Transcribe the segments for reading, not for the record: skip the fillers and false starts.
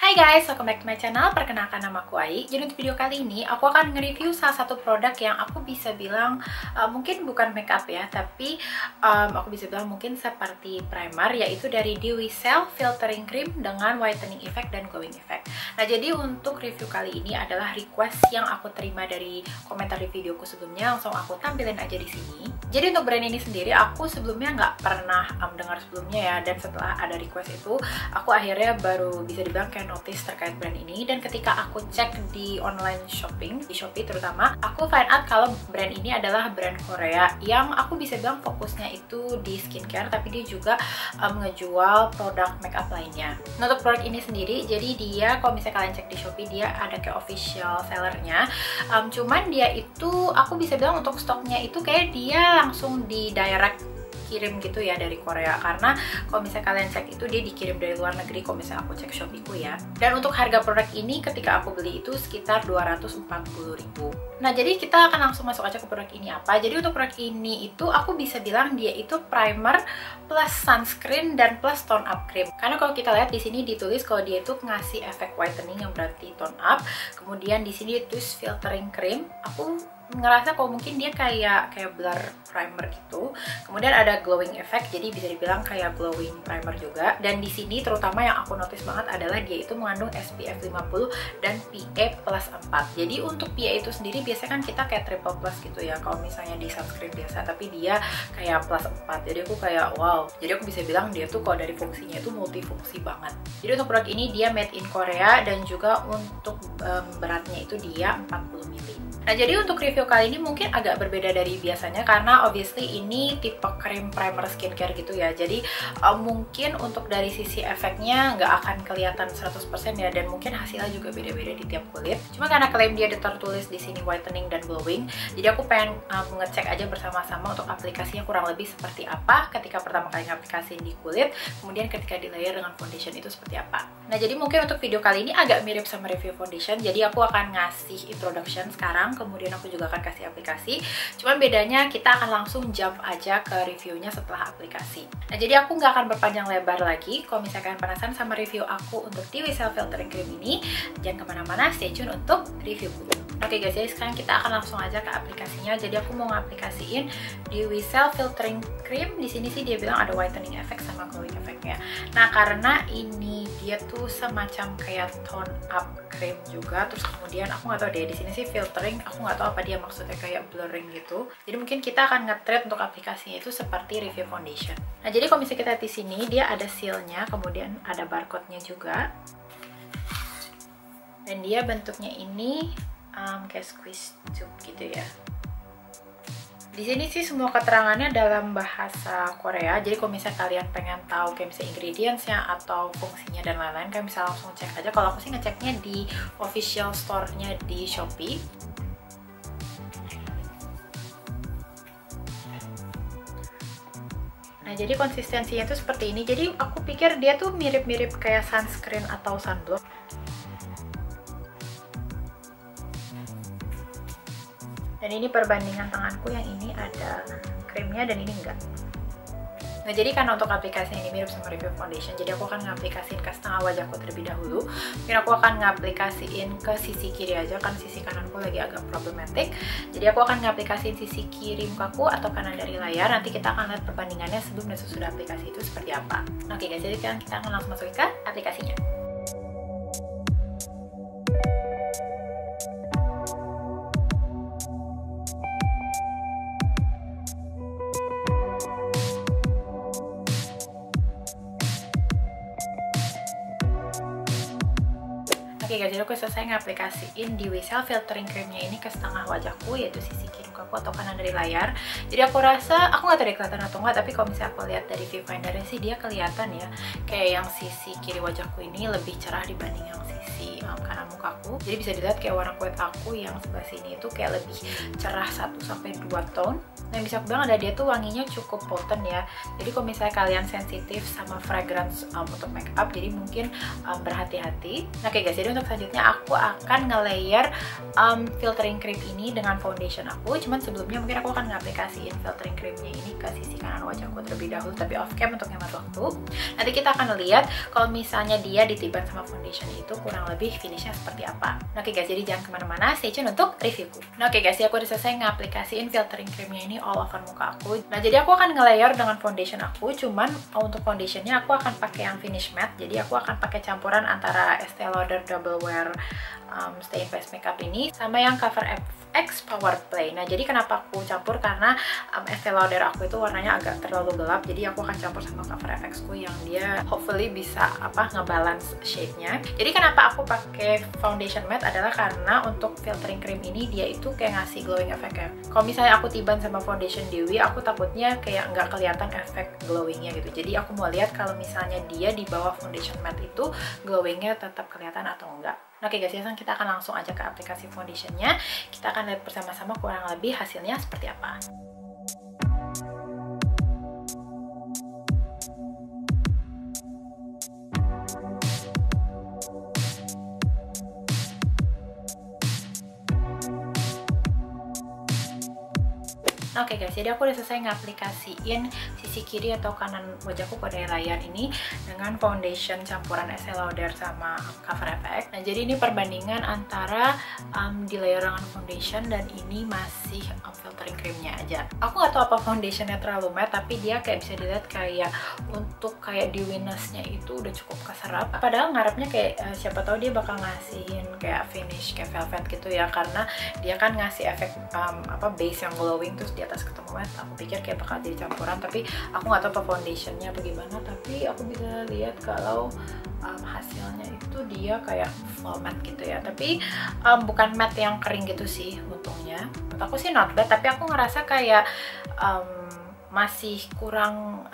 Hai guys, welcome back to my channel. Perkenalkan, nama aku Ai. Jadi untuk video kali ini aku akan nge-review salah satu produk yang aku bisa bilang mungkin bukan makeup ya, tapi aku bisa bilang mungkin seperti primer, yaitu dari Dewicell Filtering Cream dengan whitening effect dan glowing effect. Nah, jadi untuk review kali ini adalah request yang aku terima dari komentar di videoku sebelumnya, langsung aku tampilin aja di sini. Jadi untuk brand ini sendiri aku sebelumnya nggak pernah dengar sebelumnya ya, dan setelah ada request itu aku akhirnya baru bisa dibilang kayak notice terkait brand ini. Dan ketika aku cek di online shopping, di Shopee terutama, aku find out kalau brand ini adalah brand Korea yang aku bisa bilang fokusnya itu di skincare, tapi dia juga ngejual produk makeup lainnya. Nah, untuk produk ini sendiri, jadi dia kalau misalnya kalian cek di Shopee, dia ada kayak official sellernya, cuman dia itu aku bisa bilang untuk stoknya itu kayak dia langsung di direct kirim gitu ya dari Korea, karena kalau misalnya kalian cek itu dia dikirim dari luar negeri kalau misalnya aku cek Shopee-ku ya. Dan untuk harga produk ini ketika aku beli itu sekitar 240.000. Nah, jadi kita akan langsung masuk aja ke produk ini apa. Jadi untuk produk ini itu aku bisa bilang dia itu primer plus sunscreen dan plus tone up cream. Karena kalau kita lihat di sini ditulis kalau dia itu ngasih efek whitening yang berarti tone up. Kemudian di sini ditulis filtering cream. Aku ngerasa kalau mungkin dia kayak blur primer gitu. Kemudian ada glowing effect, jadi bisa dibilang kayak glowing primer juga. Dan di sini terutama yang aku notice banget adalah dia itu mengandung SPF 50 dan PA+4. Jadi untuk PA itu sendiri biasanya kan kita kayak triple plus gitu ya kalau misalnya di sunscreen biasa, tapi dia kayak +4. Jadi aku kayak wow. Jadi aku bisa bilang dia tuh kalau dari fungsinya itu multifungsi banget. Jadi untuk produk ini dia made in Korea dan juga untuk beratnya itu dia 40 ml. Nah, jadi untuk review kali ini mungkin agak berbeda dari biasanya karena obviously ini tipe krim primer skincare gitu ya. Jadi mungkin untuk dari sisi efeknya nggak akan kelihatan 100% ya, dan mungkin hasilnya juga beda-beda di tiap kulit. Cuma karena klaim dia tertulis di sini whitening dan glowing, jadi aku pengen ngecek aja bersama-sama untuk aplikasinya kurang lebih seperti apa ketika pertama kali ngaplikasiin di kulit, kemudian ketika di layer dengan foundation itu seperti apa. Nah, jadi mungkin untuk video kali ini agak mirip sama review foundation, jadi aku akan ngasih introduction sekarang, kemudian aku juga akan kasih aplikasi. Cuman bedanya kita akan langsung jump aja ke reviewnya setelah aplikasi. Nah, jadi aku nggak akan berpanjang lebar lagi. Kalau misalkan penasaran sama review aku untuk Dewicell Filtering Cream ini, jangan kemana-mana, stay tune untuk reviewku. Oke guys, jadi sekarang kita akan langsung aja ke aplikasinya. Jadi aku mau ngaplikasiin Dewicell Filtering Cream. Di sini sih dia bilang ada whitening effect sama glowing effect-nya. Nah, karena ini dia tuh semacam kayak tone up cream juga, terus kemudian aku nggak tahu deh, di sini sih filtering, aku nggak tahu apa dia maksudnya kayak blurring gitu. Jadi mungkin kita akan nge-treat untuk aplikasinya itu seperti review foundation. Nah, jadi kalau misalnya kita lihat di sini dia ada seal-nya, kemudian ada barcode-nya juga, dan dia bentuknya ini kayak squeeze tube gitu ya. Di sini sih semua keterangannya dalam bahasa Korea. Jadi kalau misalnya kalian pengen tahu kayak misalnya ingredients-nya atau fungsinya dan lain-lain, kalian bisa langsung cek aja. Kalau aku sih ngeceknya di official store-nya di Shopee. Nah, jadi konsistensinya tuh seperti ini. Jadi aku pikir dia tuh mirip-mirip kayak sunscreen atau sunblock. Dan ini perbandingan tanganku, yang ini ada krimnya dan ini enggak. Nah, jadi karena untuk aplikasi ini mirip sama review foundation, jadi aku akan ngaplikasiin ke setengah wajahku terlebih dahulu. Mungkin aku akan ngaplikasiin ke sisi kiri aja, kan sisi kananku lagi agak problematik. Jadi aku akan ngaplikasiin sisi kiri mukaku atau kanan dari layar. Nanti kita akan lihat perbandingannya sebelum dan sesudah aplikasi itu seperti apa. Oke guys, jadi sekarang kita akan langsung masukin ke aplikasinya. Oke guys, jadi aku selesai ngaplikasiin Dewicell Filtering Creamnya ini ke setengah wajahku, yaitu sisi kiri mukaku atau kanan dari layar. Jadi aku rasa, aku nggak tahu dia kelihatan atau nggak, tapi kalau misalnya aku lihat dari viewfindernya sih dia kelihatan ya, kayak yang sisi kiri wajahku ini lebih cerah dibanding yang sisi sisi kanan mukaku. Jadi bisa dilihat kayak warna kulit aku yang sebelah sini itu kayak lebih cerah 1-2 tone. Nah, bisa aku bilang ada dia tuh wanginya cukup potent ya. Jadi kalau misalnya kalian sensitif sama fragrance untuk makeup, jadi mungkin berhati-hati. Nah, oke guys, jadi untuk selanjutnya aku akan nge-layer filtering cream ini dengan foundation aku. Cuman sebelumnya mungkin aku akan nge-aplikasiin filtering creamnya ini ke sisi kanan wajahku terlebih dahulu, tapi off cam untuk hemat waktu. Nanti kita akan lihat kalau misalnya dia ditiban sama foundation itu kurang lebih finishnya seperti apa. Nah, oke guys, jadi jangan kemana-mana, stay tune untuk reviewku. Nah, oke guys, ya aku udah selesai nge-aplikasiin filtering creamnya ini all over muka aku. Nah, jadi aku akan nge-layer dengan foundation aku, cuman untuk foundationnya aku akan pakai yang finish matte. Jadi aku akan pakai campuran antara Estee Lauder Double Wear Stay Face Makeup ini sama yang Cover FX Power Play. Nah, jadi kenapa aku campur, karena Estee Lauder aku itu warnanya agak terlalu gelap, jadi aku akan campur sama Cover FX ku yang dia hopefully bisa ngebalance shade-nya. Jadi kenapa aku pakai foundation matte adalah karena untuk filtering cream ini dia itu kayak ngasih glowing effect ya. Kalau misalnya aku tiban sama foundation dewy, aku takutnya kayak nggak kelihatan efek glowingnya gitu. Jadi aku mau lihat kalau misalnya dia di bawah foundation matte itu glowingnya tetap kelihatan atau enggak. Nah, oke guys, ya kita akan langsung aja ke aplikasi foundationnya. Kita akan lihat bersama-sama kurang lebih hasilnya seperti apa. Nah, oke guys, jadi aku udah selesai ngaplikasiin sisi kiri atau kanan wajahku pada layar ini dengan foundation campuran Estee Lauder sama Cover FX. Nah, jadi ini perbandingan antara di layer dengan foundation dan ini masih filtering creamnya aja. Aku nggak tahu apa foundationnya terlalu matte, tapi dia kayak bisa dilihat kayak untuk kayak dewiness-nya itu udah cukup keserap. Padahal ngarepnya kayak siapa tahu dia bakal ngasihin kayak finish kayak velvet gitu ya, karena dia kan ngasih efek base yang glowing terus di atas ketemu matte. Aku pikir kayak bakal jadi campuran, tapi aku nggak tahu apa foundationnya bagaimana. Tapi aku bisa lihat kalau hasilnya itu dia kayak full matte gitu ya, tapi bukan matte yang kering gitu sih untungnya. Menurut aku sih not bad, tapi aku ngerasa kayak masih kurang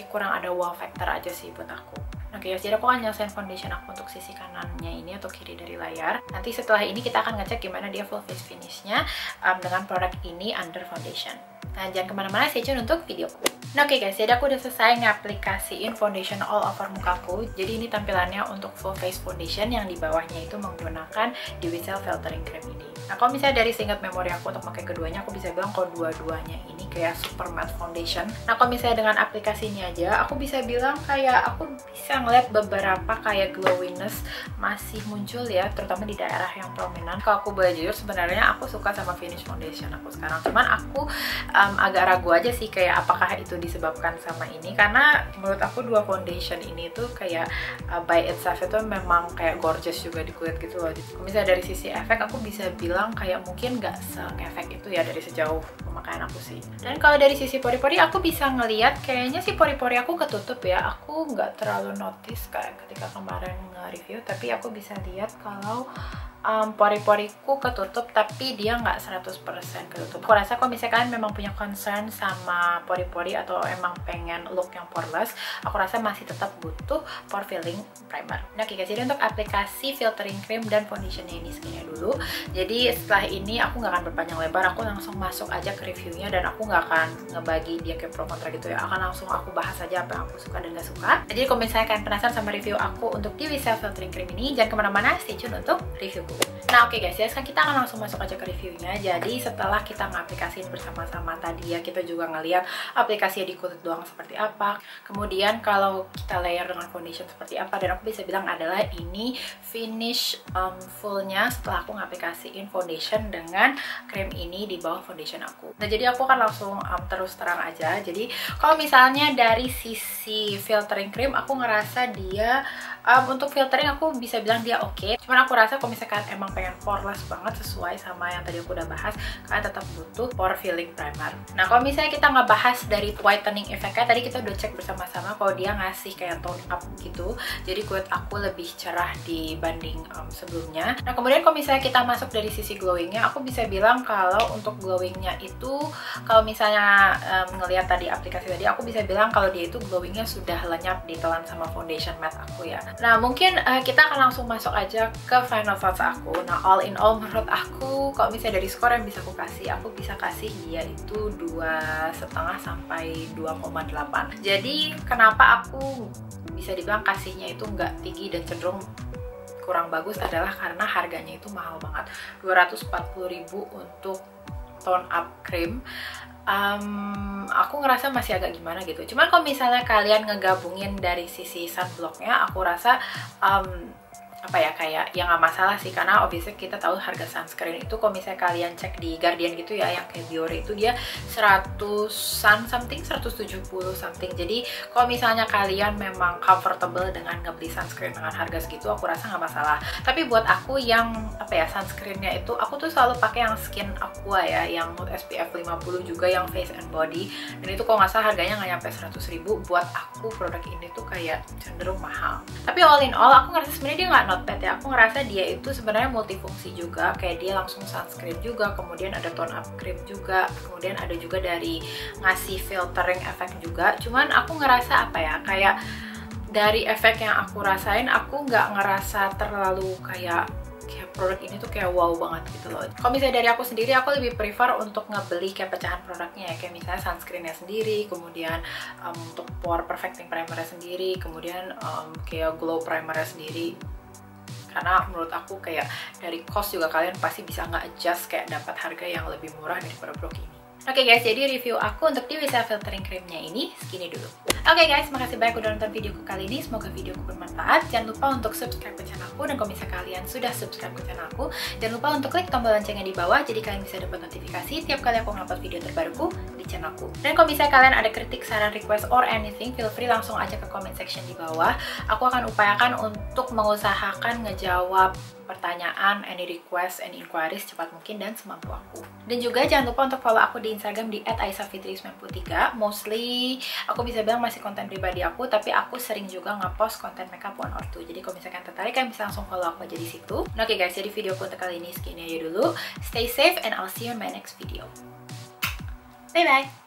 kurang ada wow factor aja sih buat aku. Oke guys, jadi aku akan nyelesain foundation aku untuk sisi kanannya ini atau kiri dari layar. Nanti setelah ini kita akan ngecek gimana dia full face finishnya dengan produk ini under foundation. Nah, jangan kemana-mana, stay tune untuk videoku. Nah, oke guys, jadi aku udah selesai ngaplikasiin foundation all over mukaku. Jadi ini tampilannya untuk full face foundation yang di bawahnya itu menggunakan Dewy Cell Filtering Cream ini. Nah, kalau misalnya dari seingat memori aku untuk pakai keduanya, aku bisa bilang kalau dua-duanya ini kayak super matte foundation. Nah, kalau misalnya dengan aplikasi ini aja, aku bisa bilang kayak aku bisa ngeliat beberapa kayak glowiness masih muncul ya, terutama di daerah yang prominent. Kalau aku boleh jujur, sebenarnya aku suka sama finish foundation aku sekarang. Cuman aku agak ragu aja sih kayak apakah itu disebabkan sama ini, karena menurut aku dua foundation ini tuh kayak by itself itu memang kayak gorgeous juga di kulit gitu loh. Kalau misalnya dari sisi efek, aku bisa bilang kayak mungkin nggak se-efek itu ya dari sejauh pemakaian aku sih. Dan kalau dari sisi pori-pori, aku bisa ngeliat kayaknya sih pori-pori aku ketutup ya. Aku nggak terlalu notice kayak ketika kemarin nge-review, tapi aku bisa lihat kalau pori-poriku ketutup, tapi dia nggak 100% ketutup. Aku rasa kalau misalnya kalian memang punya concern sama pori-pori atau emang pengen look yang poreless, aku rasa masih tetap butuh pore filling primer. Nah, oke guys, jadi untuk aplikasi filtering cream dan foundationnya ini segini dulu. Jadi setelah ini aku nggak akan berpanjang lebar, aku langsung masuk aja ke reviewnya, dan aku nggak akan ngebagi dia ke pro kontra gitu ya. Akan langsung aku bahas aja apa yang aku suka dan nggak suka. Nah, jadi kalau misalnya kalian penasaran sama review aku untuk Dewy Cell Filtering Cream ini, jangan kemana-mana, stay tune untuk reviewku. Nah, oke guys, ya sekarang kita akan langsung masuk aja ke reviewnya. Jadi setelah kita ngaplikasiin bersama-sama tadi ya, kita juga ngeliat aplikasinya di kulit doang seperti apa, kemudian kalau kita layer dengan foundation seperti apa, dan aku bisa bilang adalah ini finish fullnya setelah aku ngaplikasiin foundation dengan cream ini di bawah foundation aku. Nah, jadi aku akan langsung terus terang aja. Jadi kalau misalnya dari sisi filtering cream, aku ngerasa dia untuk filtering aku bisa bilang dia oke. Cuman aku rasa kalau misalkan emang pengen poreless banget sesuai sama yang tadi aku udah bahas, kalian tetap butuh pore filling primer. Nah, kalau misalnya kita nggak bahas dari whitening effect-nya, tadi kita udah cek bersama-sama kalau dia ngasih kayak tone up gitu. Jadi kulit aku lebih cerah dibanding sebelumnya. Nah, kemudian kalau misalnya kita masuk dari sisi glowingnya, aku bisa bilang kalau untuk glowingnya itu, kalau misalnya ngelihat tadi aplikasi tadi, aku bisa bilang kalau dia itu glowingnya sudah lenyap ditelan sama foundation matte aku ya. Nah mungkin kita akan langsung masuk aja ke final thoughts aku. Nah all in all menurut aku kalau misalnya dari skor yang bisa aku bisa kasih dia itu 2,5 sampai 2,8. Jadi kenapa aku bisa dibilang kasihnya itu nggak tinggi dan cenderung kurang bagus adalah karena harganya itu mahal banget, 240.000 untuk tone up cream. Aku ngerasa masih agak gimana gitu. Cuman kalau misalnya kalian ngegabungin dari sisi sunblocknya, aku rasa apa ya, kayak ya nggak masalah sih, karena obviously kita tahu harga sunscreen itu kalau misalnya kalian cek di Guardian gitu ya, yang kayak Biore itu dia 100-an something, 170 something. Jadi kalau misalnya kalian memang comfortable dengan ngebeli sunscreen dengan harga segitu, aku rasa nggak masalah. Tapi buat aku yang apa ya, sunscreennya itu aku tuh selalu pakai yang Skin Aqua ya, yang SPF 50 juga, yang face and body, dan itu kalau nggak salah harganya nggak nyampe 100.000. Buat aku produk ini tuh kayak cenderung mahal. Tapi all in all aku ngerasa sebenarnya dia nggak not bad ya. Aku ngerasa dia itu sebenarnya multifungsi juga, kayak dia langsung sunscreen juga, kemudian ada tone up cream juga, kemudian ada juga dari ngasih filtering efek juga. Cuman aku ngerasa apa ya, kayak dari efek yang aku rasain, aku nggak ngerasa terlalu kayak produk ini tuh kayak wow banget gitu loh. Kalau misalnya dari aku sendiri, aku lebih prefer untuk ngebeli kayak pecahan produknya ya, kayak misalnya sunscreennya sendiri, kemudian untuk pore perfecting primernya sendiri, kemudian kayak glow primernya sendiri. Karena menurut aku kayak dari cost juga kalian pasti bisa nge-adjust kayak dapat harga yang lebih murah daripada produk ini. Oke guys, jadi review aku untuk Divisa Filtering Creamnya ini segini dulu. Oke guys, makasih banyak udah nonton videoku kali ini. Semoga videoku bermanfaat. Jangan lupa untuk subscribe ke channel aku, dan kalau misalnya kalian sudah subscribe ke channel aku, jangan lupa untuk klik tombol loncengnya di bawah, jadi kalian bisa dapat notifikasi tiap kali aku ngupload video terbaruku di channelku. Dan kalau misalnya kalian ada kritik, saran, request, or anything, feel free langsung aja ke comment section di bawah. Aku akan upayakan untuk mengusahakan ngejawab pertanyaan, any request, any inquiries cepat mungkin dan semampu aku. Dan juga jangan lupa untuk follow aku di Instagram di @aisafitri93. Mostly aku bisa bilang masih konten pribadi aku, tapi aku sering juga nge-post konten makeup 1 or 2. Jadi kalau misalkan tertarik, kalian bisa langsung follow aku aja di situ. Nah, oke guys, jadi videoku untuk kali ini segini aja dulu. Stay safe and I'll see you in my next video. Bye bye.